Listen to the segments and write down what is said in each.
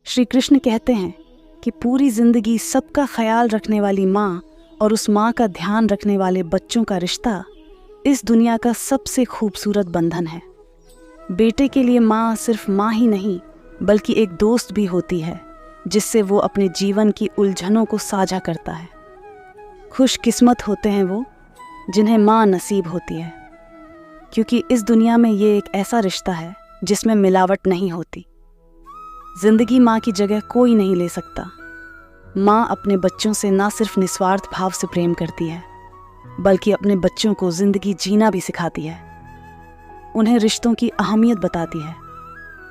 श्री कृष्ण कहते हैं कि पूरी जिंदगी सबका ख्याल रखने वाली माँ और उस माँ का ध्यान रखने वाले बच्चों का रिश्ता इस दुनिया का सबसे खूबसूरत बंधन है। बेटे के लिए माँ सिर्फ माँ ही नहीं बल्कि एक दोस्त भी होती है जिससे वो अपने जीवन की उलझनों को साझा करता है। खुशकिस्मत होते हैं वो जिन्हें माँ नसीब होती है, क्योंकि इस दुनिया में ये एक ऐसा रिश्ता है जिसमें मिलावट नहीं होती। जिंदगी माँ की जगह कोई नहीं ले सकता। माँ अपने बच्चों से ना सिर्फ निस्वार्थ भाव से प्रेम करती है बल्कि अपने बच्चों को जिंदगी जीना भी सिखाती है। उन्हें रिश्तों की अहमियत बताती है,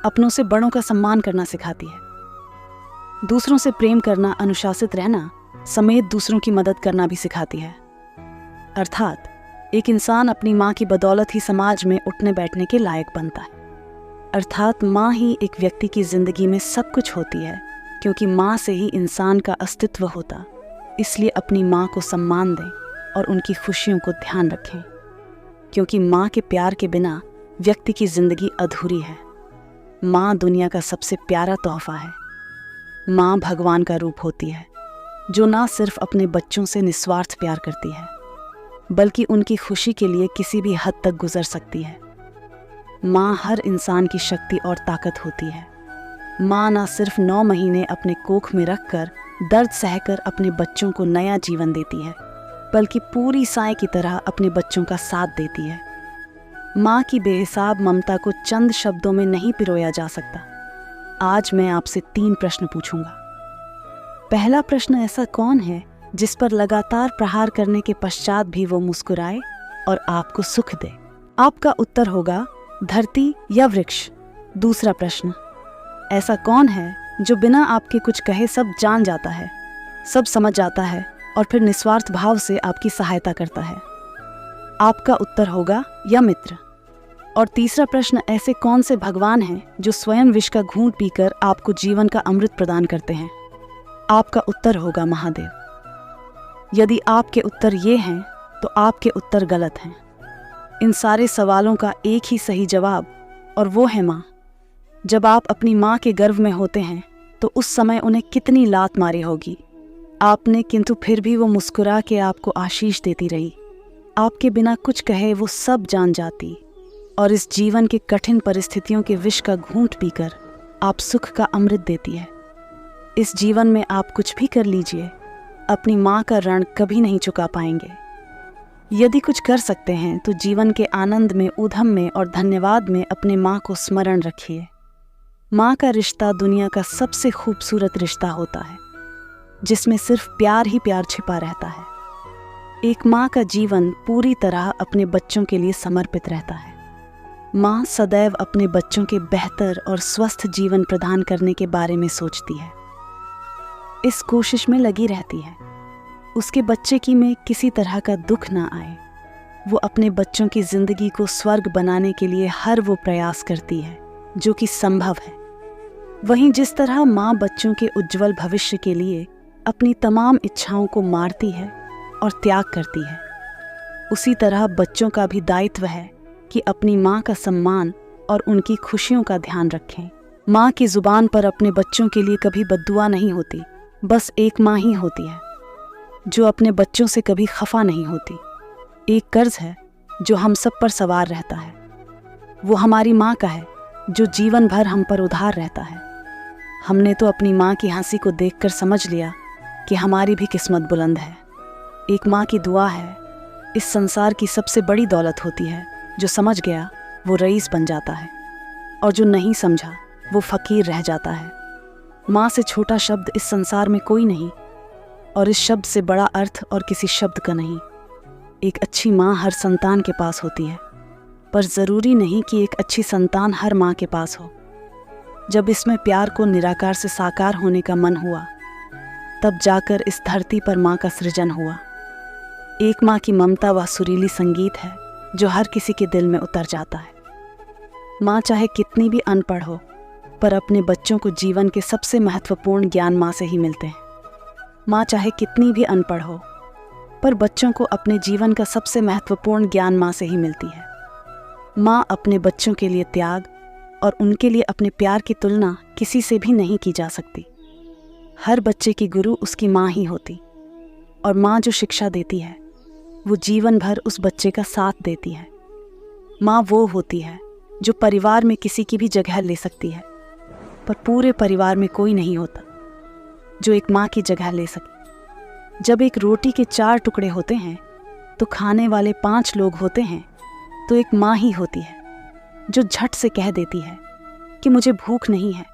अपनों से बड़ों का सम्मान करना सिखाती है, दूसरों से प्रेम करना, अनुशासित रहना समेत दूसरों की मदद करना भी सिखाती है। अर्थात एक इंसान अपनी माँ की बदौलत ही समाज में उठने बैठने के लायक बनता है। अर्थात माँ ही एक व्यक्ति की जिंदगी में सब कुछ होती है, क्योंकि माँ से ही इंसान का अस्तित्व होता। इसलिए अपनी माँ को सम्मान दें और उनकी खुशियों को ध्यान रखें, क्योंकि माँ के प्यार के बिना व्यक्ति की जिंदगी अधूरी है। माँ दुनिया का सबसे प्यारा तोहफा है। माँ भगवान का रूप होती है जो ना सिर्फ अपने बच्चों से निस्वार्थ प्यार करती है बल्कि उनकी खुशी के लिए किसी भी हद तक गुजर सकती है। माँ हर इंसान की शक्ति और ताकत होती है। माँ ना सिर्फ 9 महीने अपने कोख में रखकर दर्द सहकर अपने बच्चों को नया जीवन देती है बल्कि पूरी साए की तरह अपने बच्चों का साथ देती है। माँ की बेहिसाब ममता को चंद शब्दों में नहीं पिरोया जा सकता। आज मैं आपसे 3 प्रश्न पूछूंगा। पहला प्रश्न, ऐसा कौन है जिस पर लगातार प्रहार करने के पश्चात भी वो मुस्कुराए और आपको सुख दे? आपका उत्तर होगा धरती या वृक्ष। दूसरा प्रश्न, ऐसा कौन है जो बिना आपके कुछ कहे सब जान जाता है, सब समझ जाता है और फिर निस्वार्थ भाव से आपकी सहायता करता है? आपका उत्तर होगा या मित्र। और तीसरा प्रश्न, ऐसे कौन से भगवान हैं जो स्वयं विष का घूंट पीकर आपको जीवन का अमृत प्रदान करते हैं? आपका उत्तर होगा महादेव। यदि आपके उत्तर ये हैं तो आपके उत्तर गलत हैं। इन सारे सवालों का एक ही सही जवाब, और वो है माँ। जब आप अपनी माँ के गर्भ में होते हैं तो उस समय उन्हें कितनी लात मारी होगी आपने, किंतु फिर भी वो मुस्कुरा के आपको आशीष देती रही। आपके बिना कुछ कहे वो सब जान जाती और इस जीवन के कठिन परिस्थितियों के विष का घूंट पीकर आप सुख का अमृत देती है। इस जीवन में आप कुछ भी कर लीजिए, अपनी माँ का ऋण कभी नहीं चुका पाएंगे। यदि कुछ कर सकते हैं तो जीवन के आनंद में, ऊधम में और धन्यवाद में अपने माँ को स्मरण रखिए। माँ का रिश्ता दुनिया का सबसे खूबसूरत रिश्ता होता है जिसमें सिर्फ प्यार ही प्यार छिपा रहता है। एक माँ का जीवन पूरी तरह अपने बच्चों के लिए समर्पित रहता है। माँ सदैव अपने बच्चों के बेहतर और स्वस्थ जीवन प्रदान करने के बारे में सोचती है, इस कोशिश में लगी रहती है उसके बच्चे की में किसी तरह का दुख ना आए। वो अपने बच्चों की जिंदगी को स्वर्ग बनाने के लिए हर वो प्रयास करती है जो कि संभव है। वहीं जिस तरह माँ बच्चों के उज्जवल भविष्य के लिए अपनी तमाम इच्छाओं को मारती है और त्याग करती है, उसी तरह बच्चों का भी दायित्व है कि अपनी माँ का सम्मान और उनकी खुशियों का ध्यान रखें। माँ की जुबान पर अपने बच्चों के लिए कभी बद्दुआ नहीं होती, बस एक माँ ही होती है जो अपने बच्चों से कभी खफा नहीं होती। एक कर्ज है जो हम सब पर सवार रहता है, वो हमारी माँ का है जो जीवन भर हम पर उधार रहता है। हमने तो अपनी माँ की हंसी को देखकर समझ लिया कि हमारी भी किस्मत बुलंद है। एक माँ की दुआ है इस संसार की सबसे बड़ी दौलत होती है। जो समझ गया वो रईस बन जाता है और जो नहीं समझा वो फकीर रह जाता है। माँ से छोटा शब्द इस संसार में कोई नहीं और इस शब्द से बड़ा अर्थ और किसी शब्द का नहीं। एक अच्छी माँ हर संतान के पास होती है, पर ज़रूरी नहीं कि एक अच्छी संतान हर माँ के पास हो। जब इसमें प्यार को निराकार से साकार होने का मन हुआ तब जाकर इस धरती पर माँ का सृजन हुआ। एक माँ की ममता वह सुरीली संगीत है जो हर किसी के दिल में उतर जाता है। माँ चाहे कितनी भी अनपढ़ हो, पर अपने बच्चों को जीवन के सबसे महत्वपूर्ण ज्ञान माँ से ही मिलते हैं। माँ चाहे कितनी भी अनपढ़ हो, पर बच्चों को अपने जीवन का सबसे महत्वपूर्ण ज्ञान माँ से ही मिलती है। माँ अपने बच्चों के लिए त्याग, और उनके लिए अपने प्यार की तुलना किसी से भी नहीं की जा सकती। हर बच्चे की गुरु उसकी माँ ही होती, और माँ जो शिक्षा देती है वो जीवन भर उस बच्चे का साथ देती है। माँ वो होती है जो परिवार में किसी की भी जगह ले सकती है, पर पूरे परिवार में कोई नहीं होता जो एक माँ की जगह ले सके। जब एक रोटी के 4 टुकड़े होते हैं तो खाने वाले 5 लोग होते हैं, तो एक माँ ही होती है जो झट से कह देती है कि मुझे भूख नहीं है।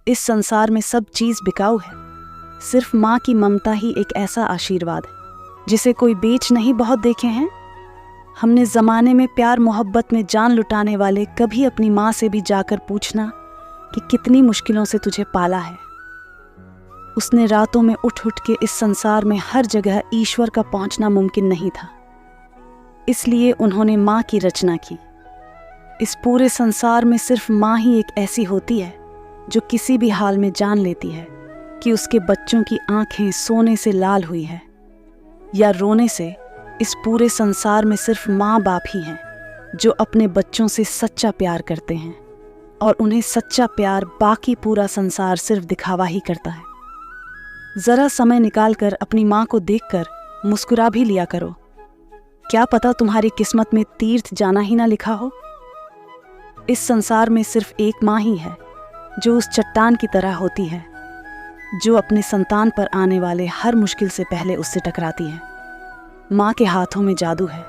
इस संसार में सब चीज़ बिकाऊ है, सिर्फ माँ की ममता ही एक ऐसा आशीर्वाद है जिसे कोई बेच नहीं बहुत देखे हैं। हमने ज़माने में प्यार मोहब्बत में जान लुटाने वाले कभी अपनी माँ से भी जाकर पूछना कि कितनी मुश्किलों से तुझे पाला है। उसने रातों में उठ उठ के इस संसार में हर जगह ईश्वर का पहुंचना मुमकिन नहीं था, इसलिए उन्होंने माँ की रचना की। इस पूरे संसार में सिर्फ माँ ही एक ऐसी होती है जो किसी भी हाल में जान लेती है कि उसके बच्चों की आंखें सोने से लाल हुई है या रोने से। इस पूरे संसार में सिर्फ माँ बाप ही हैं जो अपने बच्चों से सच्चा प्यार करते हैं, और उन्हें सच्चा प्यार बाकी पूरा संसार सिर्फ दिखावा ही करता है। ज़रा समय निकालकर अपनी माँ को देखकर मुस्कुरा भी लिया करो। क्या पता तुम्हारी किस्मत में तीर्थ जाना ही ना लिखा हो। इस संसार में सिर्फ एक माँ ही है जो उस चट्टान की तरह होती है जो अपने संतान पर आने वाले हर मुश्किल से पहले उससे टकराती है। माँ के हाथों में जादू है,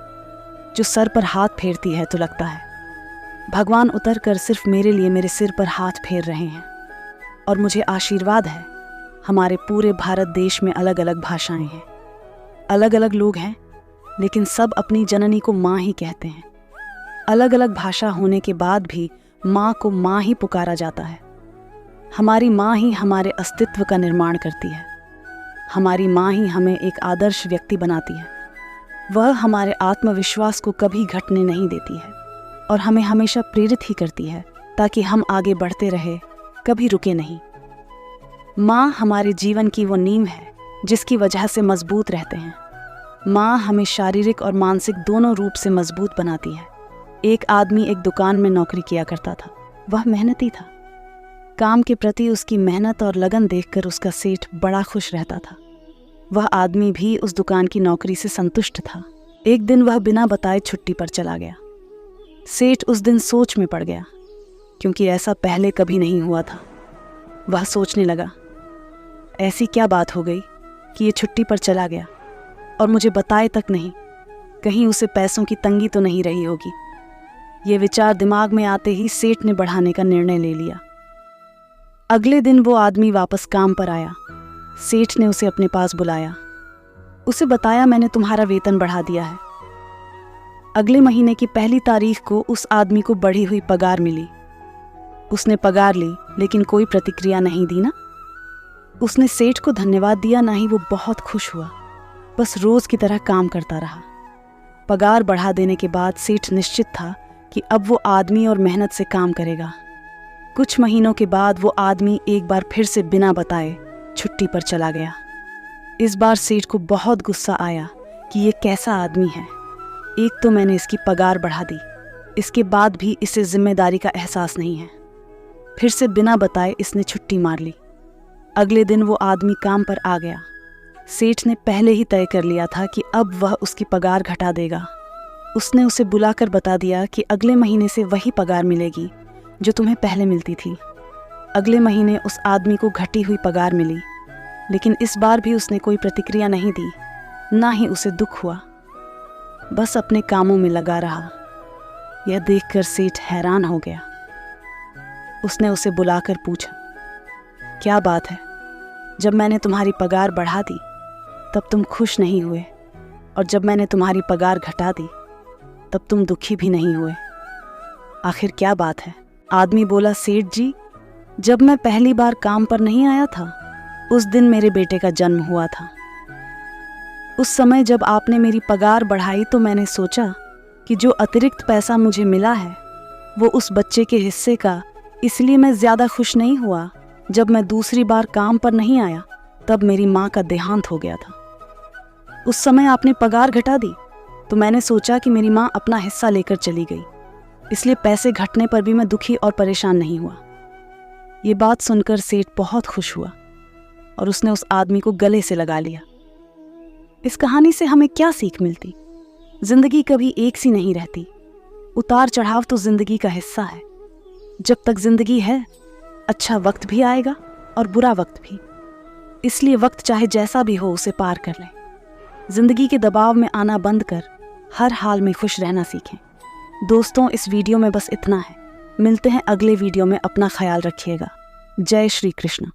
जो सर पर हाथ फेरती है तो लगता है भगवान उतर कर सिर्फ मेरे लिए मेरे सिर पर हाथ फेर रहे हैं। और मुझे आशीर्वाद है, हमारे पूरे भारत देश में अलग अलग भाषाएं हैं, अलग अलग लोग हैं, लेकिन सब अपनी जननी को माँ ही कहते हैं। अलग अलग भाषा होने के बाद भी माँ को माँ ही पुकारा जाता है। हमारी माँ ही हमारे अस्तित्व का निर्माण करती है। हमारी माँ ही हमें एक आदर्श व्यक्ति बनाती है। वह हमारे आत्मविश्वास को कभी घटने नहीं देती है और हमें हमेशा प्रेरित ही करती है ताकि हम आगे बढ़ते रहे, कभी रुके नहीं। माँ हमारे जीवन की वो नींव है जिसकी वजह से मजबूत रहते हैं। माँ हमें शारीरिक और मानसिक दोनों रूप से मजबूत बनाती है। एक आदमी एक दुकान में नौकरी किया करता था। वह मेहनती था। काम के प्रति उसकी मेहनत और लगन देखकर उसका सेठ बड़ा खुश रहता था। वह आदमी भी उस दुकान की नौकरी से संतुष्ट था। एक दिन वह बिना बताए छुट्टी पर चला गया। सेठ उस दिन सोच में पड़ गया, क्योंकि ऐसा पहले कभी नहीं हुआ था। वह सोचने लगा, ऐसी क्या बात हो गई कि ये छुट्टी पर चला गया और मुझे बताए तक नहीं। कहीं उसे पैसों की तंगी तो नहीं रही होगी। ये विचार दिमाग में आते ही सेठ ने बढ़ाने का निर्णय ले लिया। अगले दिन वो आदमी वापस काम पर आया। सेठ ने उसे अपने पास बुलाया। उसे बताया, मैंने तुम्हारा वेतन बढ़ा दिया है। अगले महीने की पहली तारीख को उस आदमी को बढ़ी हुई पगार मिली। उसने पगार ली, लेकिन कोई प्रतिक्रिया नहीं दी ना। उसने सेठ को धन्यवाद दिया, ना ही वो बहुत खुश हुआ। बस रोज की तरह काम करता रहा। पगार बढ़ा देने के बाद सेठ निश्चित था कि अब वो आदमी और मेहनत से काम करेगा। कुछ महीनों के बाद वो आदमी एक बार फिर से बिना बताए छुट्टी पर चला गया। इस बार सेठ को बहुत गुस्सा आया कि ये कैसा आदमी है। एक तो मैंने इसकी पगार बढ़ा दी, इसके बाद भी इसे जिम्मेदारी का एहसास नहीं है। फिर से बिना बताए इसने छुट्टी मार ली। अगले दिन वो आदमी काम पर आ गया। सेठ ने पहले ही तय कर लिया था कि अब वह उसकी पगार घटा देगा। उसने उसे बुलाकर बता दिया कि अगले महीने से वही पगार मिलेगी जो तुम्हें पहले मिलती थी। अगले महीने उस आदमी को घटी हुई पगार मिली, लेकिन इस बार भी उसने कोई प्रतिक्रिया नहीं दी, ना ही उसे दुख हुआ। बस अपने कामों में लगा रहा। यह देखकर सेठ हैरान हो गया। उसने उसे बुलाकर पूछा, क्या बात है, जब मैंने तुम्हारी पगार बढ़ा दी तब तुम खुश नहीं हुए, और जब मैंने तुम्हारी पगार घटा दी तब तुम दुखी भी नहीं हुए। आखिर क्या बात है? आदमी बोला, सेठ जी, जब मैं पहली बार काम पर नहीं आया था उस दिन मेरे बेटे का जन्म हुआ था। उस समय जब आपने मेरी पगार बढ़ाई तो मैंने सोचा कि जो अतिरिक्त पैसा मुझे मिला है वो उस बच्चे के हिस्से का, इसलिए मैं ज़्यादा खुश नहीं हुआ। जब मैं दूसरी बार काम पर नहीं आया तब मेरी माँ का देहांत हो गया था। उस समय आपने पगार घटा दी तो मैंने सोचा कि मेरी माँ अपना हिस्सा लेकर चली गई। इसलिए पैसे घटने पर भी मैं दुखी और परेशान नहीं हुआ। ये बात सुनकर सेठ बहुत खुश हुआ और उसने उस आदमी को गले से लगा लिया। इस कहानी से हमें क्या सीख मिलती? जिंदगी कभी एक सी नहीं रहती। उतार चढ़ाव तो जिंदगी का हिस्सा है। जब तक जिंदगी है, अच्छा वक्त भी आएगा और बुरा वक्त भी। इसलिए वक्त चाहे जैसा भी हो, उसे पार कर लें। जिंदगी के दबाव में आना बंद कर हर हाल में खुश रहना सीखें। दोस्तों, इस वीडियो में बस इतना है। मिलते हैं अगले वीडियो में। अपना ख्याल रखिएगा। जय श्री कृष्ण।